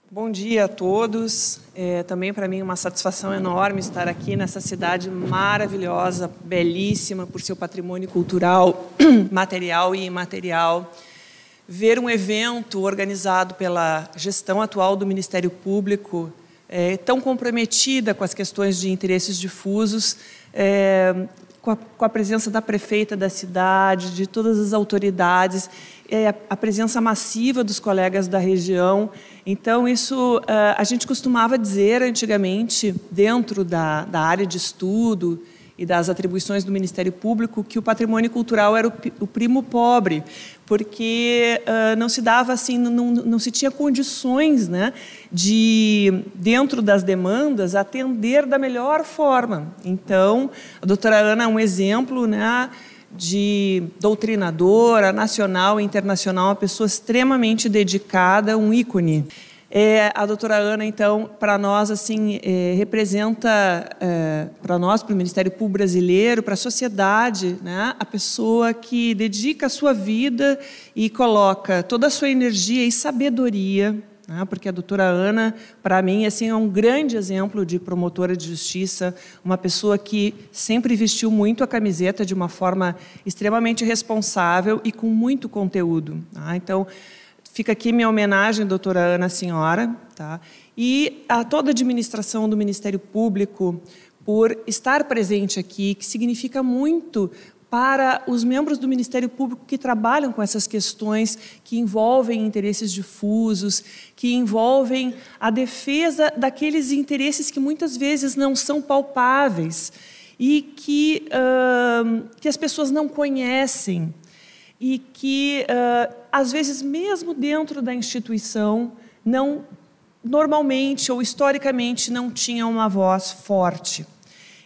Bom dia a todos. Também para mim é uma satisfação enorme estar aqui nessa cidade maravilhosa, belíssima por seu patrimônio cultural, material e imaterial. Ver um evento organizado pela gestão atual do Ministério Público, tão comprometida com as questões de interesses difusos, com a presença da prefeita da cidade, de todas as autoridades, a presença massiva dos colegas da região. Então, isso a gente costumava dizer antigamente, dentro da área de estudo e das atribuições do Ministério Público, que o patrimônio cultural era o primo pobre, porque não se dava assim, não se tinha condições, né, de, dentro das demandas, atender da melhor forma. Então, a doutora Ana é um exemplo, né, de doutrinadora nacional e internacional, uma pessoa extremamente dedicada, um ícone. A doutora Ana, então, para nós, assim, representa, para nós, para o Ministério Público Brasileiro, para a sociedade, né, a pessoa que dedica a sua vida e coloca toda a sua energia e sabedoria, né, porque a doutora Ana, para mim, assim, é um grande exemplo de promotora de justiça, uma pessoa que sempre vestiu muito a camiseta de uma forma extremamente responsável e com muito conteúdo. Tá? Então, fica aqui minha homenagem, doutora Ana, senhora, tá? E a toda a administração do Ministério Público por estar presente aqui, que significa muito para os membros do Ministério Público que trabalham com essas questões que envolvem interesses difusos, que envolvem a defesa daqueles interesses que muitas vezes não são palpáveis e que as pessoas não conhecem e que, às vezes, mesmo dentro da instituição, não, normalmente ou historicamente não tinham uma voz forte.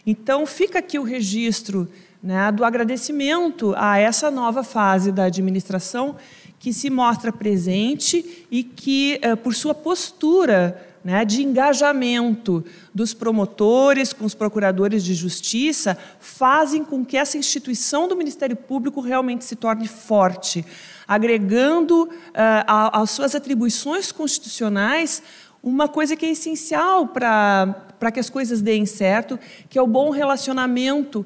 Então, fica aqui o registro, né, do agradecimento a essa nova fase da administração que se mostra presente e que, por sua postura, né, de engajamento dos promotores com os procuradores de justiça, fazem com que essa instituição do Ministério Público realmente se torne forte, agregando às suas atribuições constitucionais uma coisa que é essencial para que as coisas deem certo, que é o bom relacionamento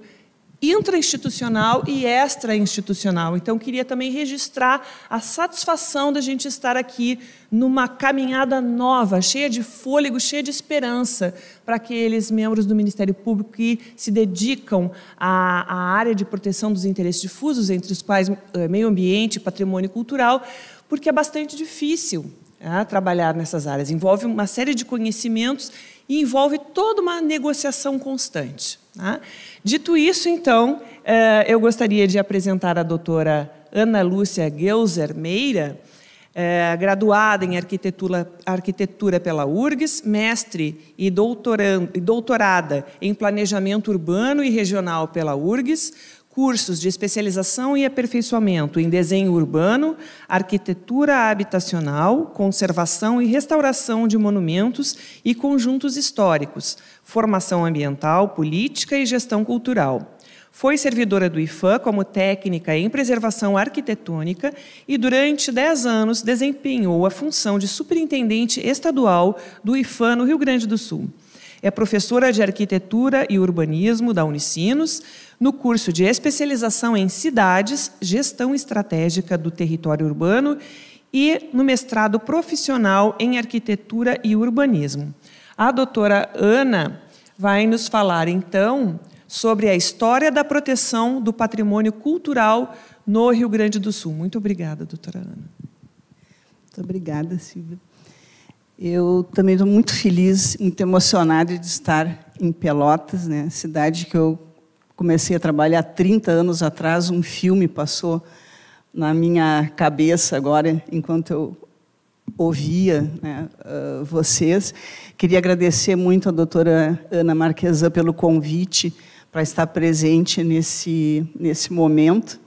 intrainstitucional e extra-institucional. Então, queria também registrar a satisfação da gente estar aqui numa caminhada nova, cheia de fôlego, cheia de esperança, para aqueles membros do Ministério Público que se dedicam à área de proteção dos interesses difusos, entre os quais meio ambiente e patrimônio cultural, porque é bastante difícil trabalhar nessas áreas. Envolve uma série de conhecimentos e envolve toda uma negociação constante. Tá? Dito isso, então, eu gostaria de apresentar a doutora Ana Lúcia Geuser Meira, graduada em arquitetura pela URGS, mestre e doutorada em planejamento urbano e regional pela URGS, cursos de especialização e aperfeiçoamento em desenho urbano, arquitetura habitacional, conservação e restauração de monumentos e conjuntos históricos, formação ambiental, política e gestão cultural. Foi servidora do IPHAN como técnica em preservação arquitetônica e, durante 10 anos, desempenhou a função de superintendente estadual do IPHAN no Rio Grande do Sul. É professora de arquitetura e urbanismo da Unicinos, no curso de especialização em cidades, gestão estratégica do território urbano e no mestrado profissional em arquitetura e urbanismo. A doutora Ana vai nos falar, então, sobre a história da proteção do patrimônio cultural no Rio Grande do Sul. Muito obrigada, doutora Ana. Muito obrigada, Silvia. Eu também estou muito feliz, muito emocionada de estar em Pelotas, né, cidade que eu comecei a trabalhar 30 anos atrás. Um filme passou na minha cabeça agora, enquanto eu ouvia, né, vocês. Queria agradecer muito à doutora Ana Marquesan pelo convite para estar presente nesse momento.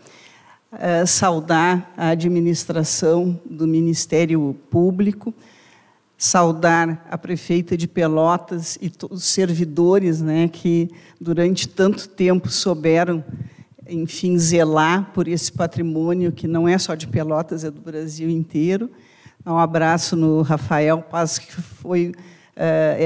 Saudar a administração do Ministério Público, saudar a prefeita de Pelotas e todos os servidores, né, que durante tanto tempo souberam, enfim, zelar por esse patrimônio que não é só de Pelotas, é do Brasil inteiro. um abraço no Rafael Paz, que foi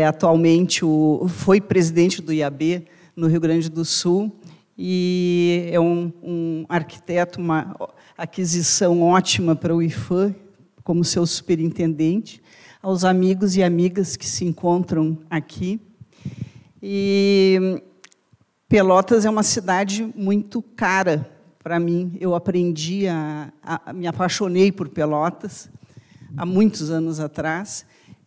atualmente foi presidente do IAB no Rio Grande do Sul, e é um arquiteto, uma aquisição ótima para o IFAM, como seu superintendente, aos amigos e amigas que se encontram aqui. E Pelotas é uma cidade muito cara para mim. Eu aprendi, me apaixonei por Pelotas há muitos anos atrás,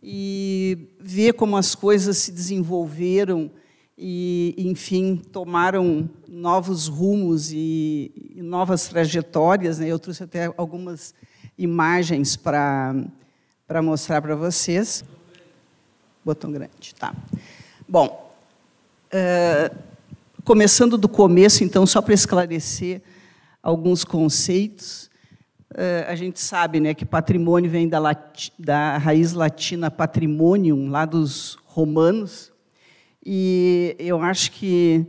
e ver como as coisas se desenvolveram e, enfim, tomaram novos rumos e novas trajetórias, né? Eu trouxe até algumas imagens para mostrar para vocês. Botão grande, tá. Bom, começando do começo, então, só para esclarecer alguns conceitos. A gente sabe, né, que patrimônio vem da raiz latina patrimonium, lá dos romanos, e eu acho que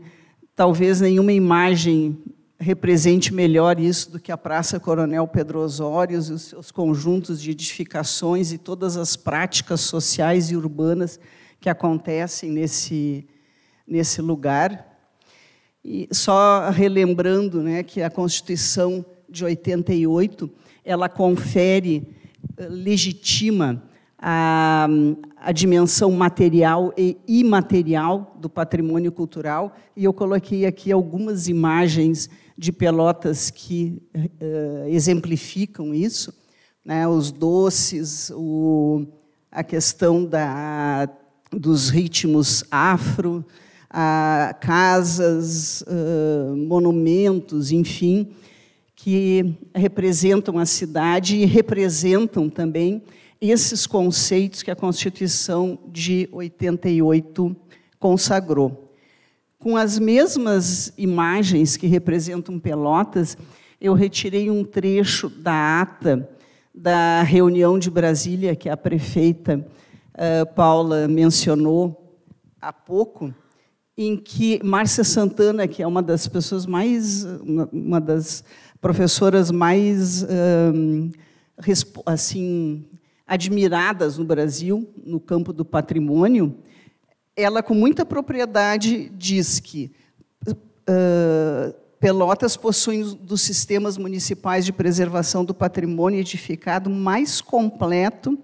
talvez nenhuma imagem represente melhor isso do que a Praça Coronel Pedro Osório, os seus conjuntos de edificações e todas as práticas sociais e urbanas que acontecem nesse lugar. E só relembrando, né, que a Constituição de 88, ela confere, legitima a dimensão material e imaterial do patrimônio cultural, e eu coloquei aqui algumas imagens de Pelotas que exemplificam isso, né, os doces, a questão dos ritmos afro, casas, monumentos, enfim, que representam a cidade e representam também esses conceitos que a Constituição de 88 consagrou. Com as mesmas imagens que representam Pelotas, eu retirei um trecho da ata da reunião de Brasília, que a prefeita Paula mencionou há pouco, em que Márcia Santana, que é uma das pessoas uma das professoras mais assim, admiradas no Brasil, no campo do patrimônio, ela, com muita propriedade, diz que Pelotas possui um dos sistemas municipais de preservação do patrimônio edificado mais completo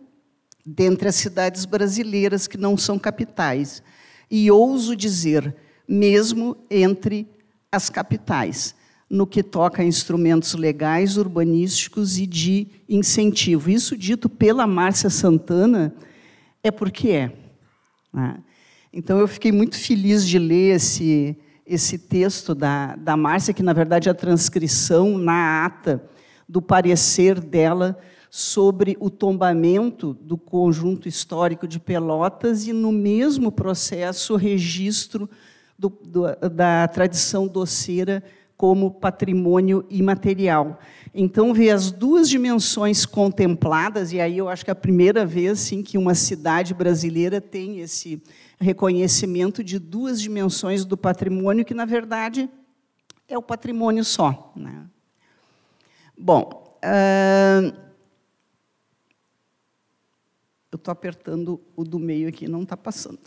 dentre as cidades brasileiras que não são capitais. E ouso dizer, mesmo entre as capitais, no que toca a instrumentos legais, urbanísticos e de incentivo. Isso dito pela Márcia Santana é porque é. Né? Então, eu fiquei muito feliz de ler esse texto da Márcia, que, na verdade, é a transcrição na ata do parecer dela sobre o tombamento do conjunto histórico de Pelotas e, no mesmo processo, o registro da tradição doceira como patrimônio imaterial. Então, ver as duas dimensões contempladas, e aí eu acho que é a primeira vez sim, que uma cidade brasileira tem esse reconhecimento de duas dimensões do patrimônio, que, na verdade, é o patrimônio só. Né? Bom, eu estou apertando o do meio aqui, não está passando.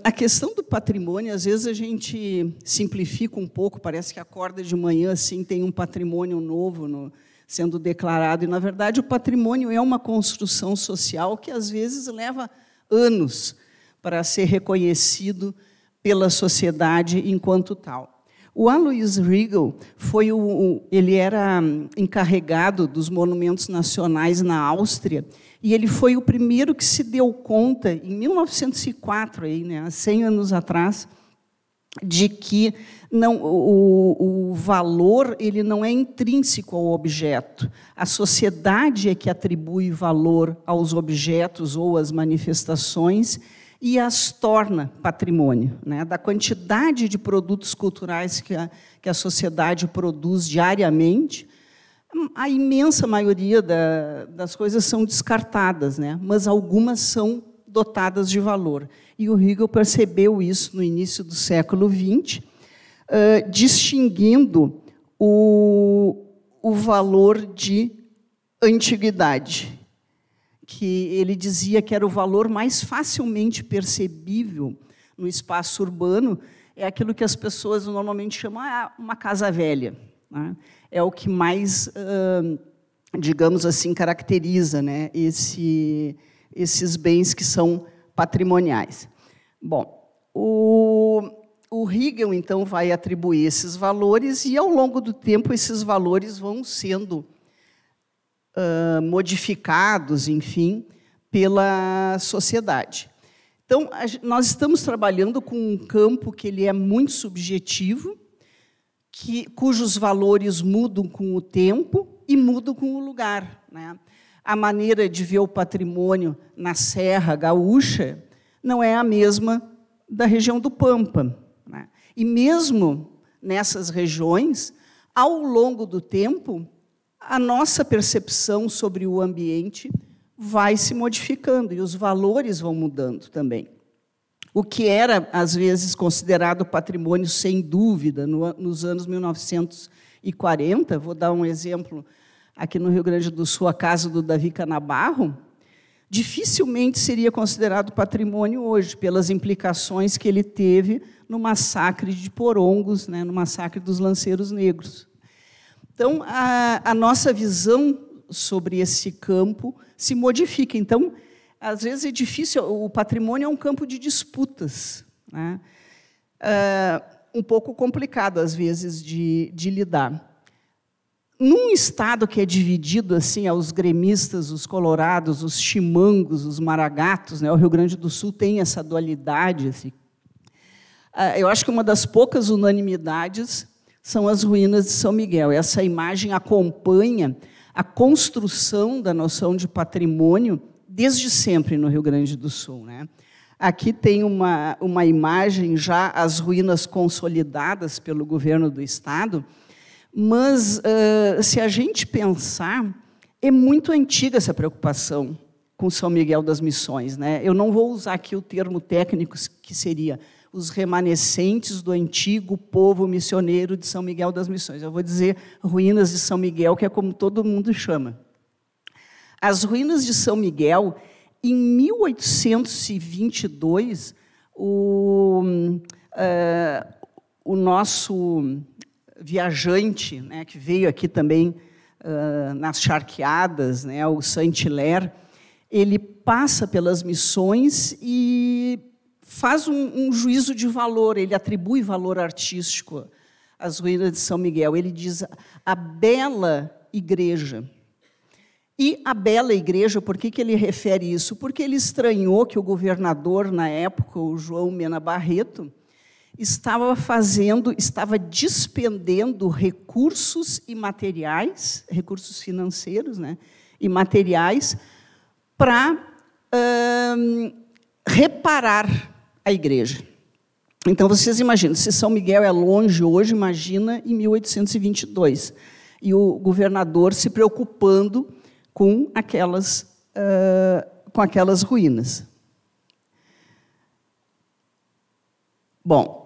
A questão do patrimônio, às vezes a gente simplifica um pouco, parece que acorda de manhã, assim, tem um patrimônio novo sendo declarado, e, na verdade, o patrimônio é uma construção social que, às vezes, leva anos para ser reconhecido pela sociedade enquanto tal. O Alois Riegel ele era encarregado dos monumentos nacionais na Áustria, e ele foi o primeiro que se deu conta, em 1904, aí, né, há 100 anos atrás, de que o valor ele não é intrínseco ao objeto. A sociedade é que atribui valor aos objetos ou às manifestações e as torna patrimônio. Né? Da quantidade de produtos culturais que a sociedade produz diariamente, a imensa maioria das coisas são descartadas, né? Mas algumas são dotadas de valor. E o Riegel percebeu isso no início do século XX, distinguindo o valor de antiguidade, que ele dizia que era o valor mais facilmente percebível no espaço urbano, é aquilo que as pessoas normalmente chamam uma casa velha, né? É o que mais, digamos assim, caracteriza, né, esses bens que são patrimoniais. Bom, o Hegel, então, vai atribuir esses valores e, ao longo do tempo, esses valores vão sendo modificados, enfim, pela sociedade. Então, nós estamos trabalhando com um campo que ele é muito subjetivo, cujos valores mudam com o tempo e mudam com o lugar, né? A maneira de ver o patrimônio na Serra Gaúcha não é a mesma da região do Pampa, né? E mesmo nessas regiões, ao longo do tempo, a nossa percepção sobre o ambiente vai se modificando e os valores vão mudando também. O que era, às vezes, considerado patrimônio sem dúvida nos anos 1940, vou dar um exemplo aqui no Rio Grande do Sul, a casa do Davi Canabarro, dificilmente seria considerado patrimônio hoje, pelas implicações que ele teve no massacre de Porongos, né, no massacre dos Lanceiros Negros. Então, a nossa visão sobre esse campo se modifica. Então, às vezes é difícil, o patrimônio é um campo de disputas, né? Um pouco complicado, às vezes, de lidar. Num estado que é dividido assim aos gremistas, os colorados, os chimangos, os maragatos, né? O Rio Grande do Sul tem essa dualidade. Assim. Eu acho que uma das poucas unanimidades são as ruínas de São Miguel. Essa imagem acompanha a construção da noção de patrimônio desde sempre no Rio Grande do Sul, né? Aqui tem uma imagem já, as ruínas consolidadas pelo governo do Estado, mas, se a gente pensar, é muito antiga essa preocupação com São Miguel das Missões, né? Eu não vou usar aqui o termo técnico, que seria os remanescentes do antigo povo missioneiro de São Miguel das Missões. Eu vou dizer ruínas de São Miguel, que é como todo mundo chama. As ruínas de São Miguel, em 1822, o nosso viajante, né, que veio aqui também nas charqueadas, né, o Saint-Hilaire, ele passa pelas missões e faz um juízo de valor, ele atribui valor artístico às ruínas de São Miguel. Ele diz a bela igreja. E a bela igreja, por que ele refere isso? Porque ele estranhou que o governador, na época, o João Mena Barreto, estava despendendo recursos e materiais, recursos financeiros, né, e materiais, para reparar a igreja. Então, vocês imaginam, se São Miguel é longe hoje, imagina em 1822. E o governador se preocupando com aquelas ruínas. Bom,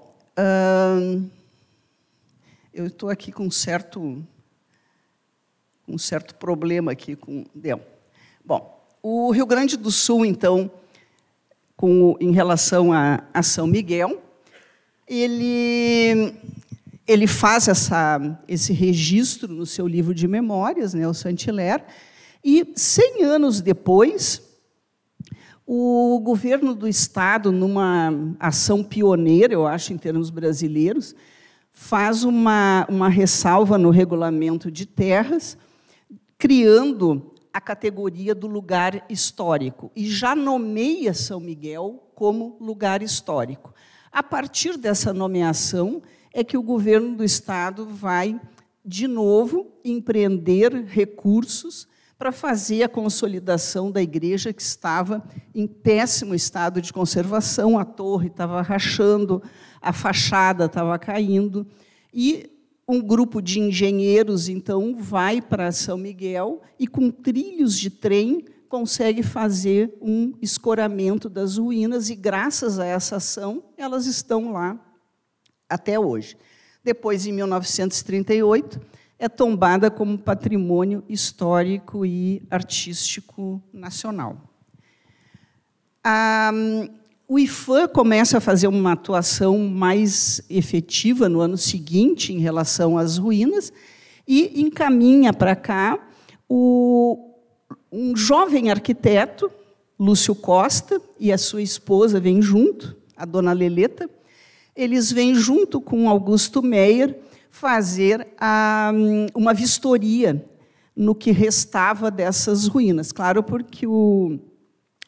eu estou aqui com um certo problema aqui com Del. Bom, o Rio Grande do Sul, então, em relação a São Miguel, ele faz esse registro no seu livro de memórias, né, o Saint-Hilaire, e 100 anos depois, o governo do Estado, numa ação pioneira, eu acho, em termos brasileiros, faz uma ressalva no regulamento de terras, criando a categoria do lugar histórico, e já nomeia São Miguel como lugar histórico. A partir dessa nomeação é que o governo do Estado vai, de novo, empreender recursos para fazer a consolidação da igreja, que estava em péssimo estado de conservação, a torre estava rachando, a fachada estava caindo, e um grupo de engenheiros, então, vai para São Miguel e, com trilhos de trem, consegue fazer um escoramento das ruínas, e, graças a essa ação, elas estão lá até hoje. Depois, em 1938, é tombada como patrimônio histórico e artístico nacional. O IPHAN começa a fazer uma atuação mais efetiva no ano seguinte em relação às ruínas e encaminha para cá um jovem arquiteto, Lúcio Costa, e a sua esposa vêm junto, a dona Leleta. Eles vêm junto com Augusto Meyer fazer uma vistoria no que restava dessas ruínas. Claro, porque o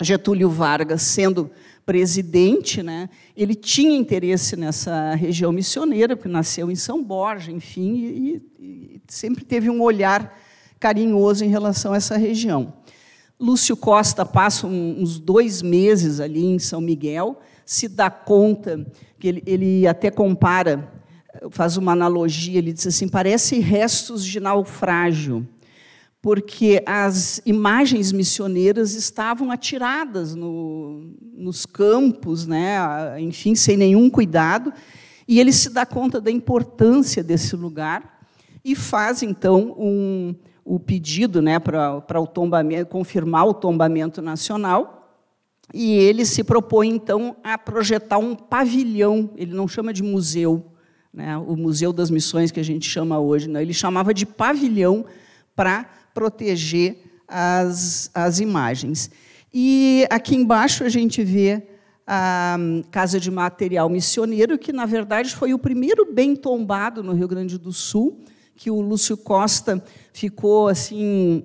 Getúlio Vargas, sendo presidente, né, ele tinha interesse nessa região missioneira, porque nasceu em São Borja, enfim, e sempre teve um olhar carinhoso em relação a essa região. Lúcio Costa passa uns 2 meses ali em São Miguel, se dá conta que ele até compara, faz uma analogia, ele diz assim, parece restos de naufrágio, porque as imagens missioneiras estavam atiradas nos campos, né, enfim, sem nenhum cuidado, e ele se dá conta da importância desse lugar e faz, então, o pedido, né, para o tombamento, confirmar o tombamento nacional, e ele se propõe, então, a projetar um pavilhão, ele não chama de museu, né, o Museu das Missões, que a gente chama hoje, não, ele chamava de pavilhão para proteger as imagens. E aqui embaixo a gente vê a Casa de Material Missioneiro, que, na verdade, foi o primeiro bem tombado no Rio Grande do Sul, que o Lúcio Costa ficou assim,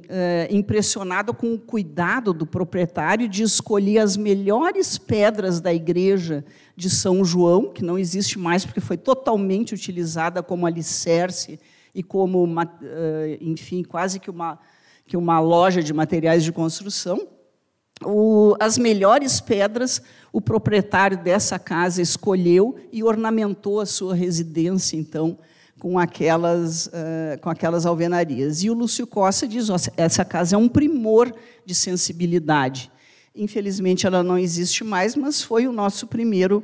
impressionado com o cuidado do proprietário de escolher as melhores pedras da igreja de São João, que não existe mais, porque foi totalmente utilizada como alicerce e como, enfim, quase que uma loja de materiais de construção. As melhores pedras o proprietário dessa casa escolheu e ornamentou a sua residência, então, com aquelas alvenarias. E o Lúcio Costa diz, essa casa é um primor de sensibilidade. Infelizmente, ela não existe mais, mas foi o nosso primeiro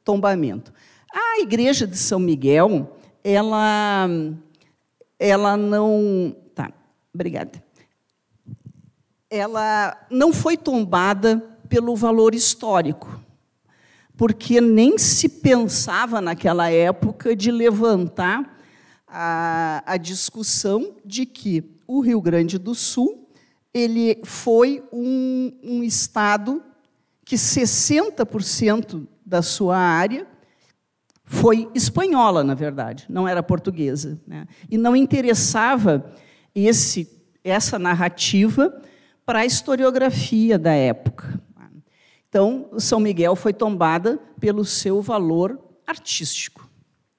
tombamento. A igreja de São Miguel, ela não... Tá, obrigada. Ela não foi tombada pelo valor histórico, porque nem se pensava naquela época de levantar a discussão de que o Rio Grande do Sul ele foi um estado que 60% da sua área foi espanhola, na verdade, não era portuguesa, né? E não interessava essa narrativa para a historiografia da época. Então, São Miguel foi tombada pelo seu valor artístico.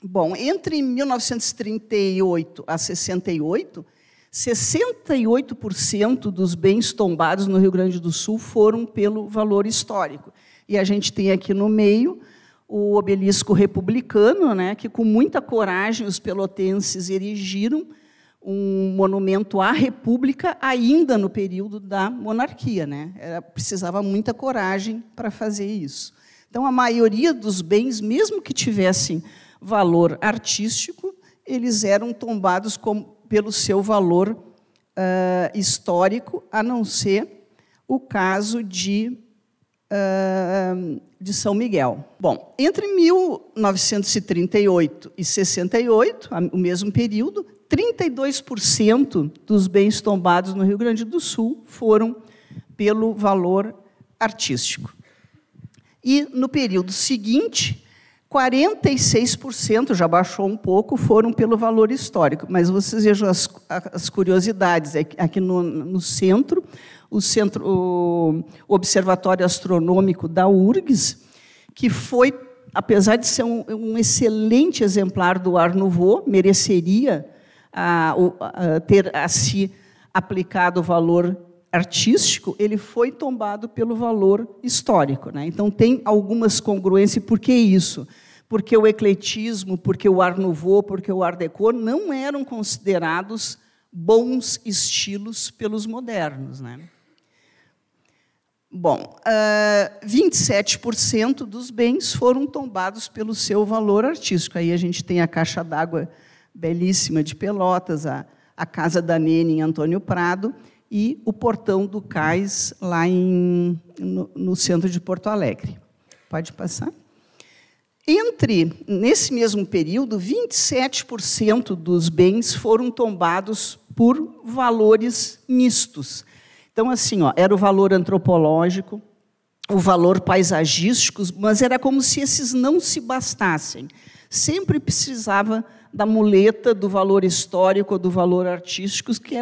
Bom, entre 1938 a 68, 68% dos bens tombados no Rio Grande do Sul foram pelo valor histórico. E a gente tem aqui no meio o obelisco republicano, né, que, com muita coragem, os pelotenses erigiram um monumento à República ainda no período da monarquia, né? Precisava muita coragem para fazer isso. Então, a maioria dos bens, mesmo que tivessem valor artístico, eles eram tombados pelo seu valor histórico, a não ser o caso de São Miguel. Bom, entre 1938 e 68, o mesmo período, 32% dos bens tombados no Rio Grande do Sul foram pelo valor artístico. E, no período seguinte, 46%, já baixou um pouco, foram pelo valor histórico. Mas vocês vejam as curiosidades. Aqui no centro, o Observatório Astronômico da URGS, que foi, apesar de ser um excelente exemplar do Art Nouveau, mereceria ter a si aplicado o valor artístico, ele foi tombado pelo valor histórico, né? Então, tem algumas congruências. Por que isso? Porque o ecletismo, porque o Art Nouveau, porque o Art Deco não eram considerados bons estilos pelos modernos, né? Bom, 27% dos bens foram tombados pelo seu valor artístico. Aí a gente tem a caixa d'água belíssima de Pelotas, a Casa da Nene, em Antônio Prado, e o Portão do Cais, lá no centro de Porto Alegre. Pode passar? Nesse mesmo período, 27% dos bens foram tombados por valores mistos. Então, assim, era o valor antropológico, o valor paisagístico, mas era como se esses não se bastassem. Sempre precisava da muleta do valor histórico ou do valor artístico, que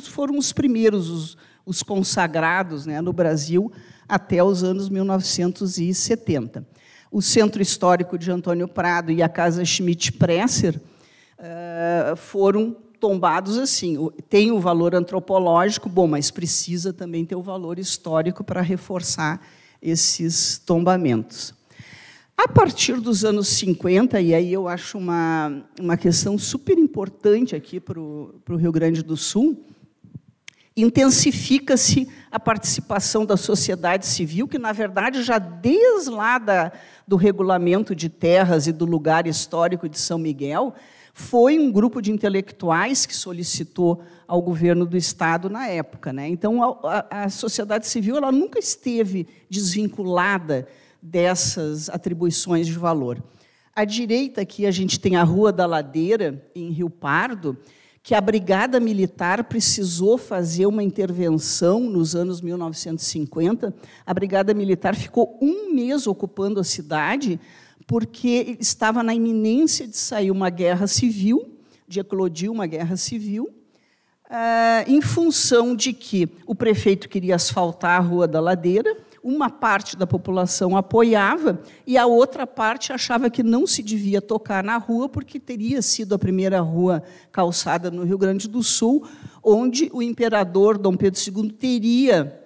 foram os primeiros, os consagrados, né, no Brasil, até os anos 1970. O Centro Histórico de Antônio Prado e a Casa Schmidt-Presser foram tombados assim. Tem o valor antropológico, bom, mas precisa também ter o valor histórico para reforçar esses tombamentos. A partir dos anos 50, e aí eu acho uma questão super importante aqui para o Rio Grande do Sul, intensifica-se a participação da sociedade civil, que, na verdade, já desde lá do regulamento de terras e do lugar histórico de São Miguel, foi um grupo de intelectuais que solicitou ao governo do Estado na época, né? Então, a sociedade civil ela nunca esteve desvinculada dessas atribuições de valor. À direita, aqui, a gente tem a Rua da Ladeira, em Rio Pardo, que a Brigada Militar precisou fazer uma intervenção nos anos 1950. A Brigada Militar ficou um mês ocupando a cidade, porque estava na iminência de sair uma guerra civil, de eclodir uma guerra civil, em função de que o prefeito queria asfaltar a Rua da Ladeira, uma parte da população apoiava e a outra parte achava que não se devia tocar na rua, porque teria sido a primeira rua calçada no Rio Grande do Sul, onde o imperador Dom Pedro II teria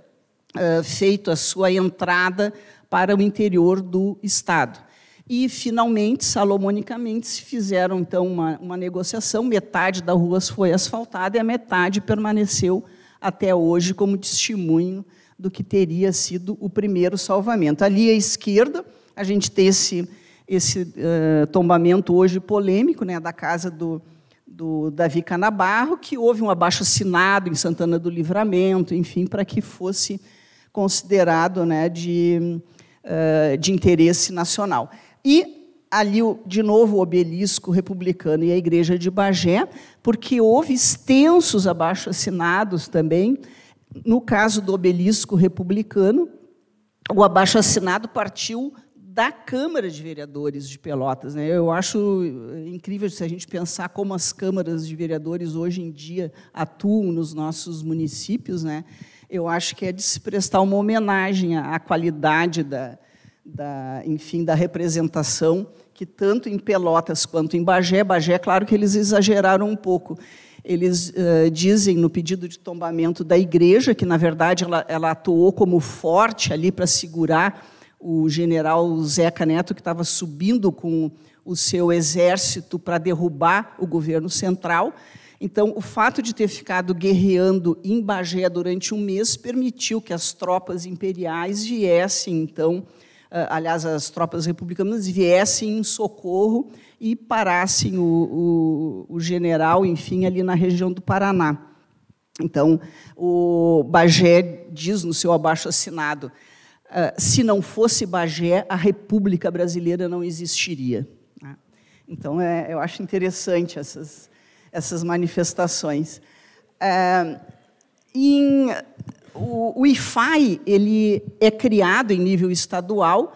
feito a sua entrada para o interior do Estado. E, finalmente, salomonicamente, se fizeram, então, uma negociação, metade da rua foi asfaltada e a metade permaneceu até hoje como testemunho do que teria sido o primeiro salvamento. Ali à esquerda, a gente tem esse tombamento hoje polêmico, né, da casa do Davi Canabarro, que houve um abaixo-assinado em Santana do Livramento, enfim, para que fosse considerado, né, de interesse nacional. E ali, de novo, o obelisco republicano e a igreja de Bagé, porque houve extensos abaixo-assinados também. No caso do obelisco republicano, o abaixo-assinado partiu da Câmara de Vereadores de Pelotas, né? Eu acho incrível se a gente pensar como as câmaras de vereadores hoje em dia atuam nos nossos municípios, né? Eu acho que é de se prestar uma homenagem à qualidade enfim, da representação, que tanto em Pelotas quanto em Bagé, claro que eles exageraram um pouco. Eles dizem, no pedido de tombamento da igreja, que, na verdade, ela atuou como forte ali para segurar o general Zeca Neto, que estava subindo com o seu exército para derrubar o governo central. Então, o fato de ter ficado guerreando em Bagé durante um mês permitiu que as tropas imperiais viessem, então, aliás, as tropas republicanas viessem em socorro e parassem o general, enfim, ali na região do Paraná. Então, o Bagé diz no seu abaixo-assinado, se não fosse Bagé, a República Brasileira não existiria. Então, eu acho interessante essas manifestações. O IFAI ele é criado em nível estadual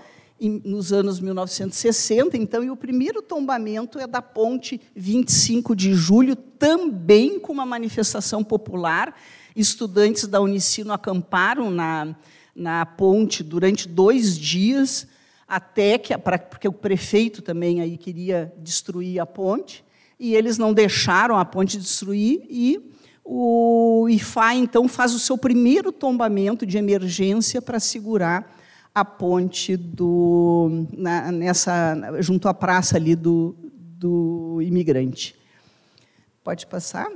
nos anos 1960, então, e o primeiro tombamento é da ponte 25 de julho, também com uma manifestação popular. Estudantes da Unicino acamparam na ponte durante 2 dias, porque o prefeito também aí queria destruir a ponte, e eles não deixaram a ponte destruir, e o IFAI, então, faz o seu primeiro tombamento de emergência para segurar a ponte junto à praça ali do Imigrante. Pode passar?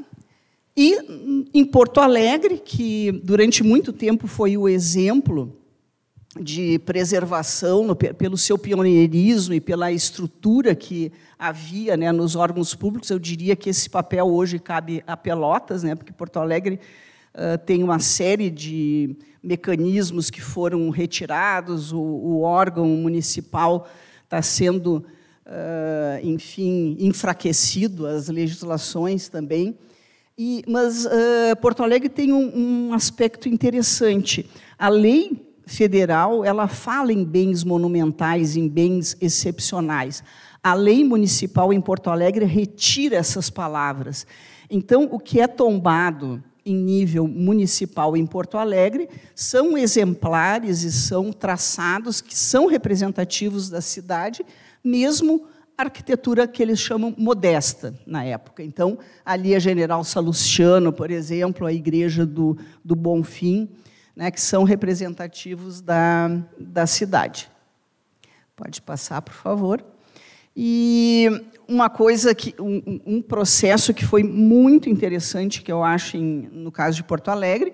E em Porto Alegre, que durante muito tempo foi o exemplo de preservação, pelo seu pioneirismo e pela estrutura que havia, né, nos órgãos públicos. Eu diria que esse papel hoje cabe a Pelotas, né, porque Porto Alegre tem uma série de mecanismos que foram retirados, o órgão municipal está sendo, enfim, enfraquecido, as legislações também. Mas Porto Alegre tem um aspecto interessante. A lei federal, ela fala em bens monumentais, em bens excepcionais. A lei municipal em Porto Alegre retira essas palavras. Então, o que é tombado em nível municipal em Porto Alegre são exemplares e são traçados que são representativos da cidade, mesmo a arquitetura que eles chamam modesta na época. Então, ali a General Salustiano, por exemplo, a Igreja do Bonfim, né, que são representativos da cidade. Pode passar, por favor. E uma coisa um processo que foi muito interessante, que eu acho no caso de Porto Alegre,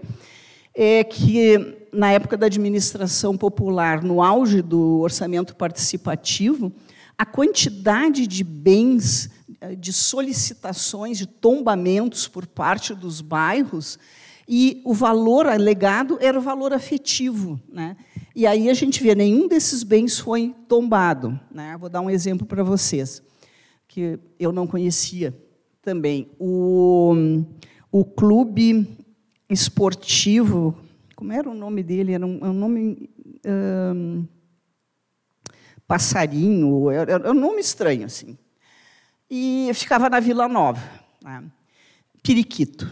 é que na época da administração popular, no auge do orçamento participativo, a quantidade de bens, de solicitações, de tombamentos por parte dos bairros, e o valor alegado era o valor afetivo, né? E aí a gente vê, nenhum desses bens foi tombado, né? Vou dar um exemplo para vocês, que eu não conhecia também. O clube esportivo, como era o nome dele? Era um nome... Passarinho, era um nome estranho, assim. E ficava na Vila Nova, né? Periquito.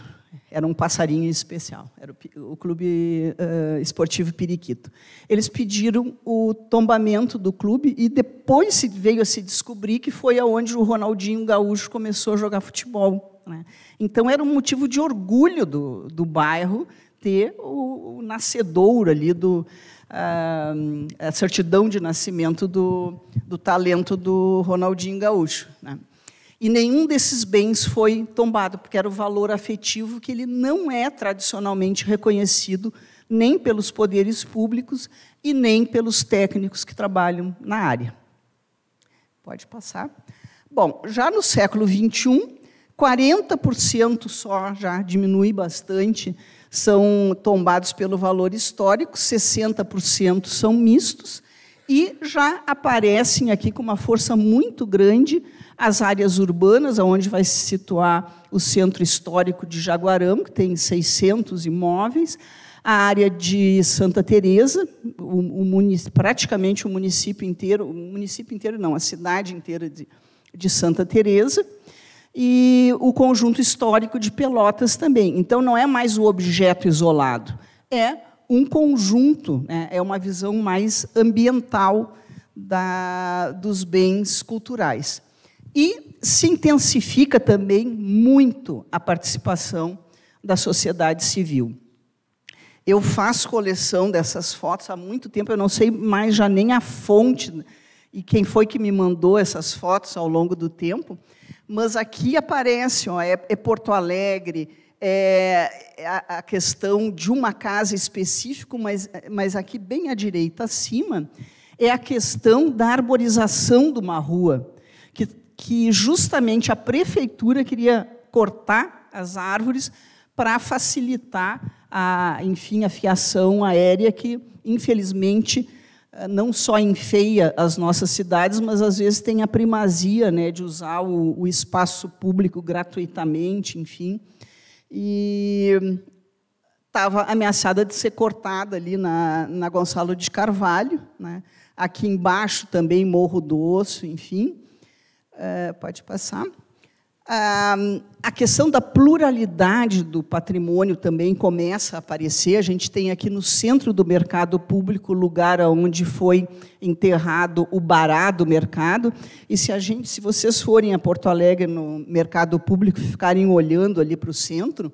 Era um passarinho especial, era o Clube Esportivo Periquito. Eles pediram o tombamento do clube e depois veio a se descobrir que foi aonde o Ronaldinho Gaúcho começou a jogar futebol, né? Então, era um motivo de orgulho do bairro ter o nascedouro ali, a certidão de nascimento do talento do Ronaldinho Gaúcho, né? E nenhum desses bens foi tombado, porque era o valor afetivo que ele não é tradicionalmente reconhecido nem pelos poderes públicos e nem pelos técnicos que trabalham na área. Pode passar. Bom, já no século XXI, 40% só, já diminui bastante, são tombados pelo valor histórico, 60% são mistos, e já aparecem aqui com uma força muito grande as áreas urbanas, onde vai se situar o Centro Histórico de Jaguarão, que tem 600 imóveis, a área de Santa Teresa, praticamente o município inteiro não, a cidade inteira de Santa Teresa, e o conjunto histórico de Pelotas também. Então, não é mais o objeto isolado, é um conjunto, né? É uma visão mais ambiental dos bens culturais. E se intensifica também muito a participação da sociedade civil. Eu faço coleção dessas fotos há muito tempo, eu não sei mais já nem a fonte e quem foi que me mandou essas fotos ao longo do tempo, mas aqui aparece, ó, é Porto Alegre, a questão de uma casa específica, mas aqui bem à direita, acima, é a questão da arborização de uma rua, que justamente a prefeitura queria cortar as árvores para facilitar enfim, a fiação aérea que, infelizmente, não só enfeia as nossas cidades, mas, às vezes, tem a primazia, né, de usar o espaço público gratuitamente, enfim. E estava ameaçada de ser cortada ali na Gonçalo de Carvalho, né? Aqui embaixo também Morro do Osso, enfim. Pode passar. A questão da pluralidade do patrimônio também começa a aparecer. A gente tem aqui no centro do mercado público o lugar onde foi enterrado o Bará do mercado. E se vocês forem a Porto Alegre no mercado público e ficarem olhando ali para o centro,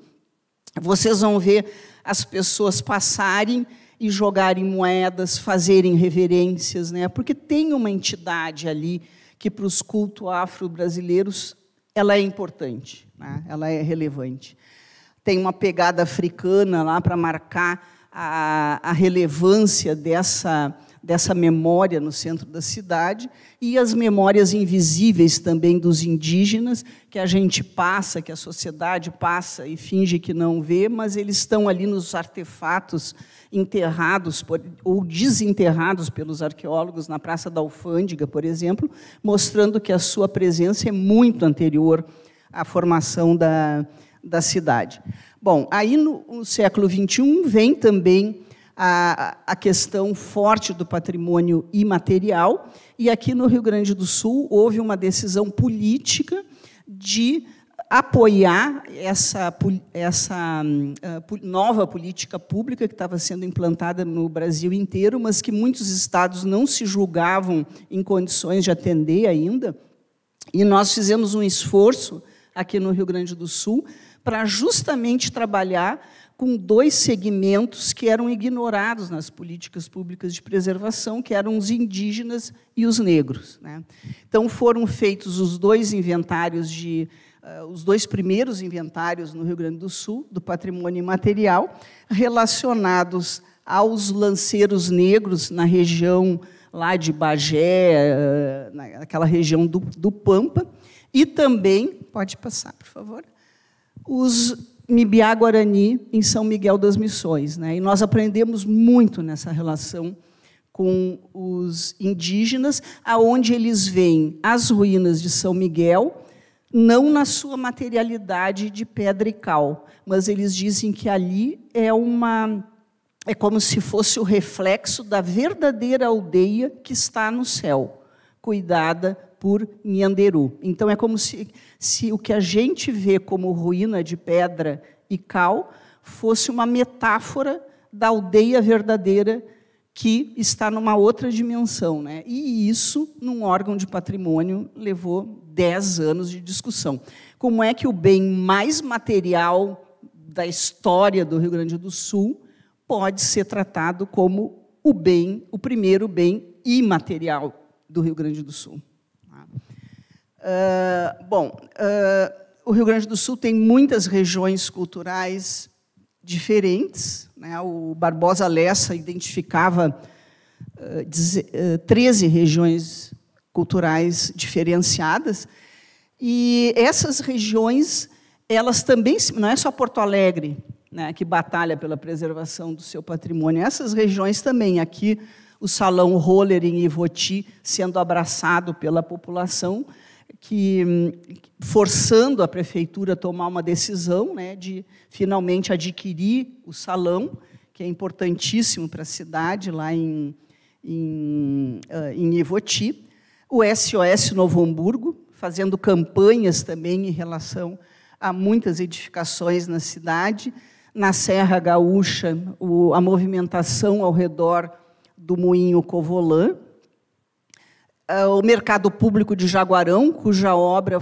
vocês vão ver as pessoas passarem e jogarem moedas, fazerem reverências, né? Porque tem uma entidade ali que, para os cultos afro-brasileiros, ela é importante, né? Ela é relevante. Tem uma pegada africana lá para marcar a relevância dessa memória no centro da cidade e as memórias invisíveis também dos indígenas, que a gente passa, que a sociedade passa e finge que não vê, mas eles estão ali nos artefatos enterrados ou desenterrados pelos arqueólogos na Praça da Alfândega, por exemplo, mostrando que a sua presença é muito anterior à formação da cidade. Bom, aí no século XXI vem também a questão forte do patrimônio imaterial, e aqui no Rio Grande do Sul houve uma decisão política de apoiar essa nova política pública que estava sendo implantada no Brasil inteiro, mas que muitos estados não se julgavam em condições de atender ainda, e nós fizemos um esforço aqui no Rio Grande do Sul para justamente trabalhar com 2 segmentos que eram ignorados nas políticas públicas de preservação, que eram os indígenas e os negros, né? Então, foram feitos os 2 inventários os 2 primeiros inventários no Rio Grande do Sul do patrimônio imaterial, relacionados aos lanceiros negros na região lá de Bagé, naquela região do Pampa, e também, pode passar, por favor, os Mibiá-Guarani, em São Miguel das Missões, né? E nós aprendemos muito nessa relação com os indígenas, aonde eles veem as ruínas de São Miguel, não na sua materialidade de pedra e cal, mas eles dizem que ali é como se fosse o reflexo da verdadeira aldeia que está no céu, cuidada por Nhanderu. Então, é como se o que a gente vê como ruína de pedra e cal fosse uma metáfora da aldeia verdadeira que está numa outra dimensão, né? E isso, num órgão de patrimônio, levou 10 anos de discussão. Como é que o bem mais material da história do Rio Grande do Sul pode ser tratado como o primeiro bem imaterial do Rio Grande do Sul? O Rio Grande do Sul tem muitas regiões culturais diferentes, né? O Barbosa Lessa identificava 13 regiões culturais diferenciadas, e essas regiões, elas também, não é só Porto Alegre, né, que batalha pela preservação do seu patrimônio, essas regiões também, aqui o Salão Roller em Ivoti sendo abraçado pela população, forçando a prefeitura a tomar uma decisão, né, de finalmente adquirir o salão, que é importantíssimo para a cidade, lá em Ivoti. O SOS Novo Hamburgo, fazendo campanhas também em relação a muitas edificações na cidade. Na Serra Gaúcha, a movimentação ao redor do Moinho Covolã. O Mercado Público de Jaguarão, cuja obra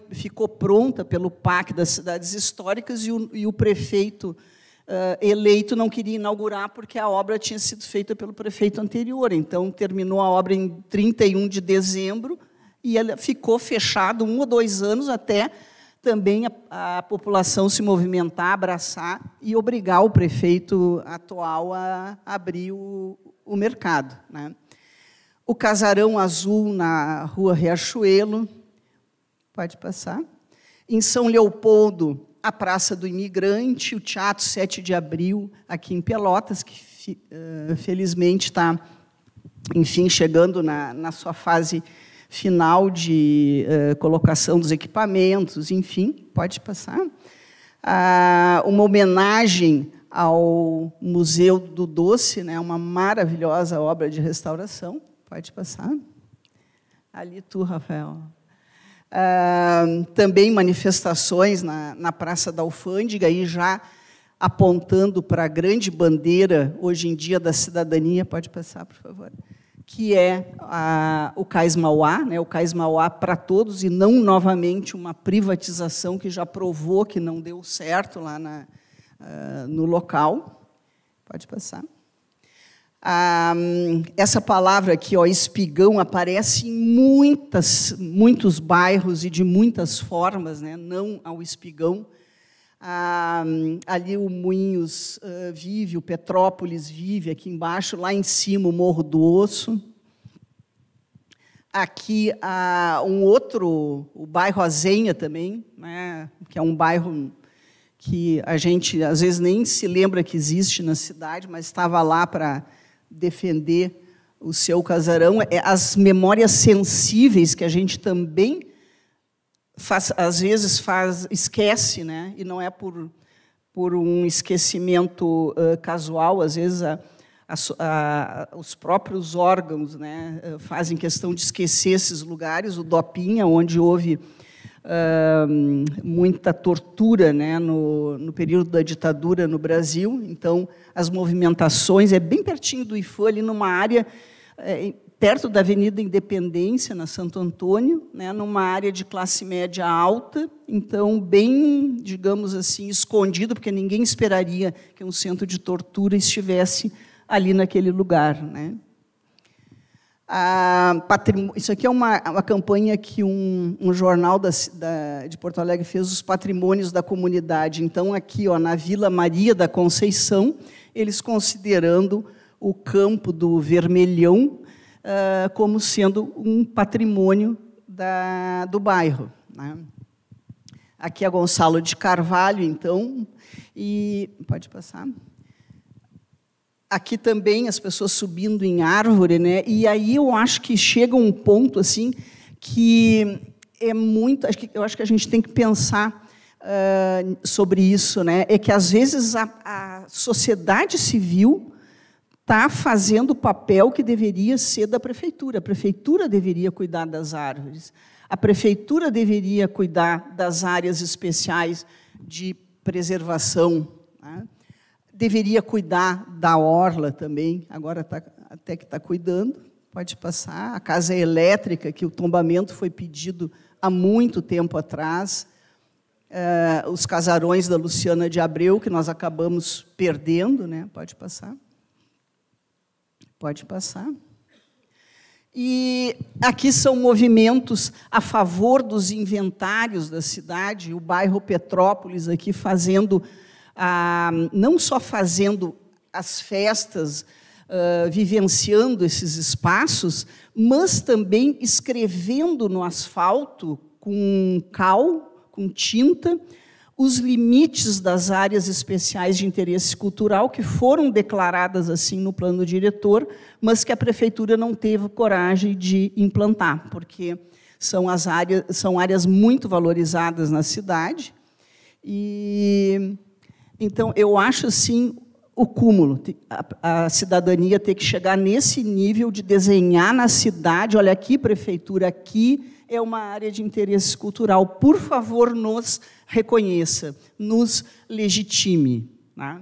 ficou pronta pelo PAC das Cidades Históricas, e o prefeito eleito não queria inaugurar porque a obra tinha sido feita pelo prefeito anterior. Então, terminou a obra em 31 de dezembro e ela ficou fechada 1 ou 2 anos até também a população se movimentar, abraçar e obrigar o prefeito atual a abrir o mercado, né? O Casarão Azul, na Rua Riachuelo, pode passar. Em São Leopoldo, a Praça do Imigrante, o Teatro 7 de Abril, aqui em Pelotas, que felizmente está, enfim, chegando na sua fase final de colocação dos equipamentos, enfim, pode passar. Uma homenagem ao Museu do Doce, né, uma maravilhosa obra de restauração, pode passar. Ali tu, Rafael. Também manifestações na Praça da Alfândega, aí já apontando para a grande bandeira, hoje em dia, da cidadania, pode passar, por favor, que é o Cais Mauá, né, o Cais Mauá para todos, e não, novamente, uma privatização que já provou que não deu certo lá no local. Pode passar. Essa palavra aqui, ó, espigão, aparece em muitos bairros e de muitas formas, né? Não ao espigão. Ali o Moinhos vive, o Petrópolis vive, aqui embaixo, lá em cima, o Morro do Osso. Aqui, o bairro Azenha também, né, que é um bairro que a gente, às vezes, nem se lembra que existe na cidade, mas estava lá para defender o seu casarão. As memórias sensíveis que a gente também, às vezes, esquece, né, e não é por um esquecimento casual, às vezes os próprios órgãos, né, fazem questão de esquecer esses lugares. O Dopinha, onde houve muita tortura, né, no período da ditadura no Brasil. Então, as movimentações, é bem pertinho do IFAM, ali numa área perto da Avenida Independência, na Santo Antônio, né, numa área de classe média alta, então, bem, digamos assim, escondido, porque ninguém esperaria que um centro de tortura estivesse ali naquele lugar, né? Isso aqui é uma campanha que um jornal de Porto Alegre fez, os patrimônios da comunidade. Então, aqui, na Vila Maria da Conceição, eles considerando o campo do Vermelhão como sendo um patrimônio do bairro, né? Aqui é Gonçalo de Carvalho, então, e pode passar. Aqui também as pessoas subindo em árvore, né? E aí eu acho que chega um ponto assim que é muito. Eu acho que a gente tem que pensar sobre isso, né? É que às vezes a sociedade civil está fazendo o papel que deveria ser da prefeitura. A prefeitura deveria cuidar das árvores. A prefeitura deveria cuidar das áreas especiais de preservação, né? Deveria cuidar da orla também, agora até que está cuidando, pode passar. A casa elétrica, que o tombamento foi pedido há muito tempo atrás. Os casarões da Luciana de Abreu, que nós acabamos perdendo, né? Pode passar. Pode passar. E aqui são movimentos a favor dos inventários da cidade, o bairro Petrópolis aqui fazendo, não só fazendo as festas, vivenciando esses espaços, mas também escrevendo no asfalto com cal, com tinta, os limites das áreas especiais de interesse cultural, que foram declaradas assim no plano diretor, mas que a prefeitura não teve coragem de implantar, porque são áreas muito valorizadas na cidade. E então eu acho assim o cúmulo, a cidadania ter que chegar nesse nível de desenhar na cidade, olha aqui, prefeitura, aqui é uma área de interesse cultural, por favor, nos reconheça, nos legitime, né?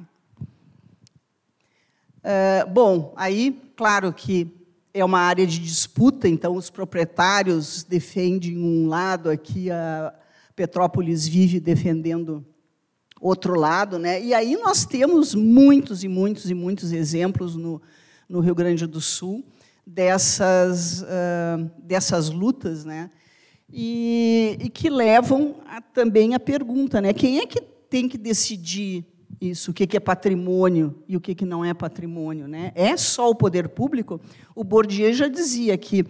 Bom, aí, claro que é uma área de disputa, então os proprietários defendem um lado, aqui a Petrópolis vive defendendo outro lado, né? E aí nós temos muitos e muitos e muitos exemplos no Rio Grande do Sul dessas lutas, né? E que levam também a pergunta, né? Quem é que tem que decidir isso, o que é patrimônio e o que não é patrimônio, né? É só o poder público? O Bourdieu já dizia que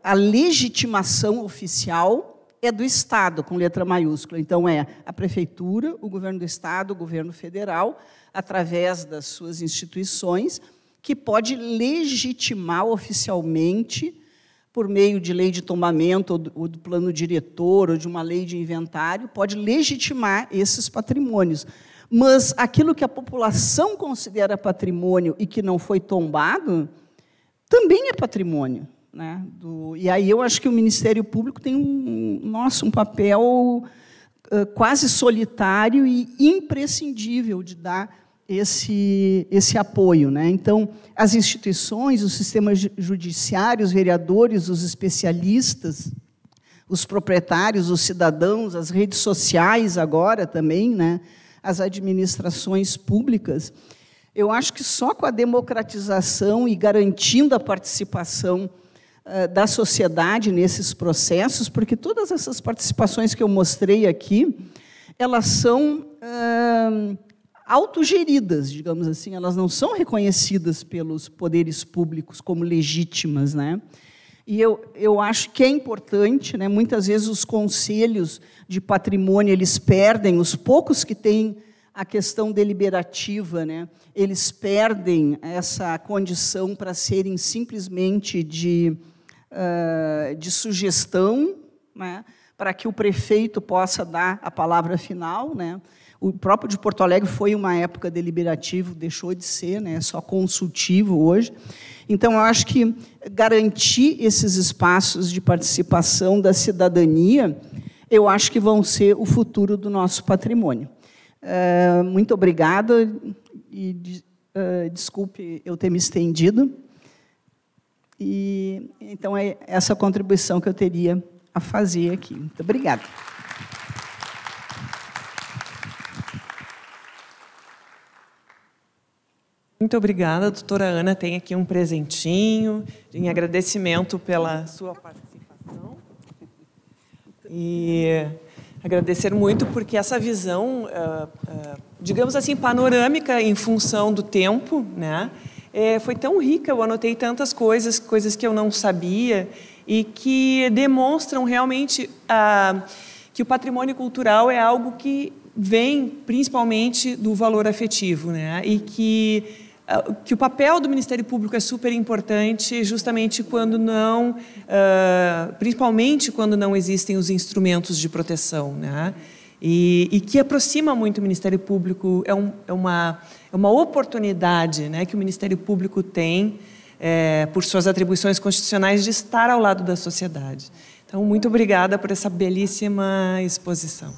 a legitimação oficial é do Estado, com letra maiúscula. Então, é a prefeitura, o governo do Estado, o governo federal, através das suas instituições, que pode legitimar oficialmente, por meio de lei de tombamento, ou do plano diretor, ou de uma lei de inventário, pode legitimar esses patrimônios. Mas aquilo que a população considera patrimônio e que não foi tombado, também é patrimônio, né? E aí eu acho que o Ministério Público tem um papel quase solitário e imprescindível de dar esse apoio, né? Então, as instituições, o sistema judiciário, os vereadores, os especialistas, os proprietários, os cidadãos, as redes sociais agora também, né? As administrações públicas, eu acho que só com a democratização e garantindo a participação da sociedade nesses processos, porque todas essas participações que eu mostrei aqui, elas são autogeridas, digamos assim, elas não são reconhecidas pelos poderes públicos como legítimas, né? E eu acho que é importante, né? Muitas vezes os conselhos de patrimônio eles perdem, os poucos que têm a questão deliberativa, né? Eles perdem essa condição para serem simplesmente de sugestão, né? Para que o prefeito possa dar a palavra final, né? O próprio de Porto Alegre foi uma época deliberativo, deixou de ser, né? É só consultivo hoje. Então, eu acho que garantir esses espaços de participação da cidadania, eu acho que vão ser o futuro do nosso patrimônio. Muito obrigada e desculpe eu ter me estendido. E, então, é essa contribuição que eu teria a fazer aqui. Muito obrigada. Muito obrigada, doutora Ana. Tem aqui um presentinho em agradecimento pela sua participação. E agradecer muito porque essa visão, digamos assim, panorâmica em função do tempo, né, foi tão rica. Eu anotei tantas coisas que eu não sabia e que demonstram realmente que o patrimônio cultural é algo que vem principalmente do valor afetivo, né, e que o papel do Ministério Público é super importante justamente quando não, principalmente quando não existem os instrumentos de proteção, né? E que aproxima muito o Ministério Público, é uma oportunidade, né, que o Ministério Público tem, por suas atribuições constitucionais, de estar ao lado da sociedade. Então, muito obrigada por essa belíssima exposição.